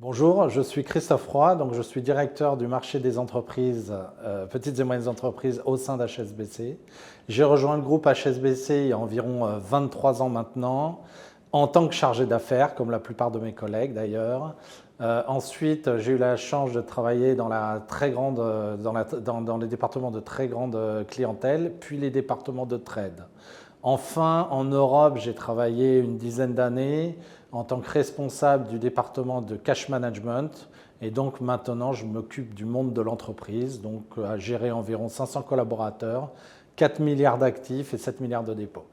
Bonjour, je suis Christophe Roy, donc je suis directeur du marché des entreprises, petites et moyennes entreprises au sein d'HSBC. J'ai rejoint le groupe HSBC il y a environ 23 ans maintenant, en tant que chargé d'affaires, comme la plupart de mes collègues d'ailleurs. Ensuite, j'ai eu la chance de travailler dans les départements de très grande clientèle, puis les départements de trade. Enfin, en Europe, j'ai travaillé une dizaine d'années en tant que responsable du département de cash management. Et donc maintenant, je m'occupe du monde de l'entreprise, donc à gérer environ 500 collaborateurs, 4 milliards d'actifs et 7 milliards de dépôts.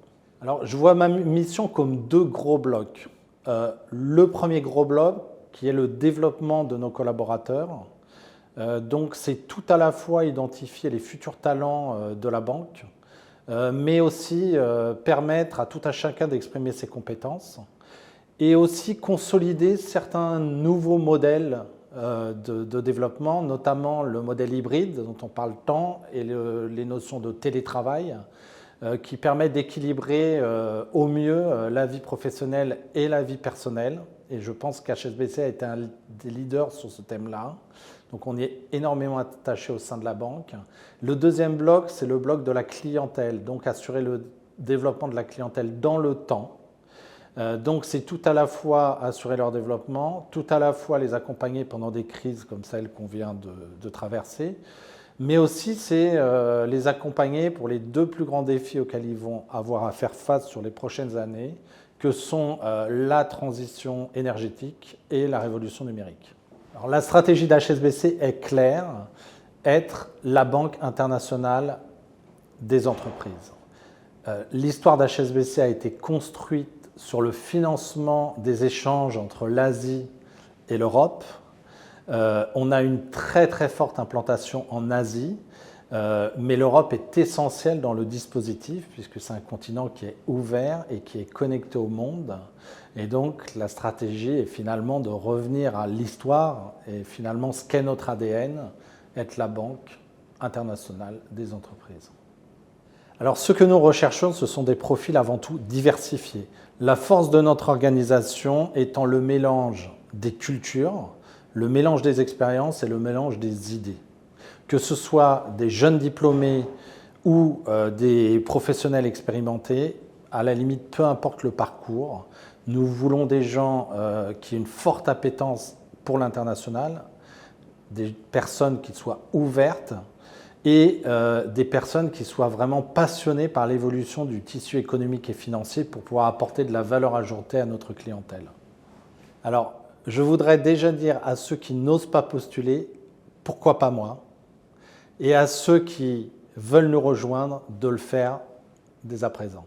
Alors, je vois ma mission comme deux gros blocs. Le premier gros bloc, qui est le développement de nos collaborateurs. Donc, c'est tout à la fois identifier les futurs talents de la banque, mais aussi permettre à tout à chacun d'exprimer ses compétences et aussi consolider certains nouveaux modèles de développement, notamment le modèle hybride dont on parle tant et les notions de télétravail qui permettent d'équilibrer au mieux la vie professionnelle et la vie personnelle. Et je pense qu'HSBC a été un des leaders sur ce thème-là. Donc on y est énormément attaché au sein de la banque. Le deuxième bloc, c'est le bloc de la clientèle, donc assurer le développement de la clientèle dans le temps. Donc c'est tout à la fois assurer leur développement, tout à la fois les accompagner pendant des crises comme celle qu'on vient de traverser, mais aussi c'est les accompagner pour les deux plus grands défis auxquels ils vont avoir à faire face sur les prochaines années, que sont la transition énergétique et la révolution numérique. Alors, la stratégie d'HSBC est claire, être la banque internationale des entreprises. L'histoire d'HSBC a été construite sur le financement des échanges entre l'Asie et l'Europe. On a une très très forte implantation en Asie, mais l'Europe est essentielle dans le dispositif puisque c'est un continent qui est ouvert et qui est connecté au monde. Et donc la stratégie est finalement de revenir à l'histoire et finalement ce qu'est notre ADN, être la banque internationale des entreprises. Alors ce que nous recherchons, ce sont des profils avant tout diversifiés. La force de notre organisation étant le mélange des cultures, le mélange des expériences et le mélange des idées. Que ce soit des jeunes diplômés ou des professionnels expérimentés, à la limite, peu importe le parcours, nous voulons des gens qui aient une forte appétence pour l'international, des personnes qui soient ouvertes et des personnes qui soient vraiment passionnées par l'évolution du tissu économique et financier pour pouvoir apporter de la valeur ajoutée à notre clientèle. Alors, je voudrais déjà dire à ceux qui n'osent pas postuler, pourquoi pas moi, et à ceux qui veulent nous rejoindre de le faire dès à présent.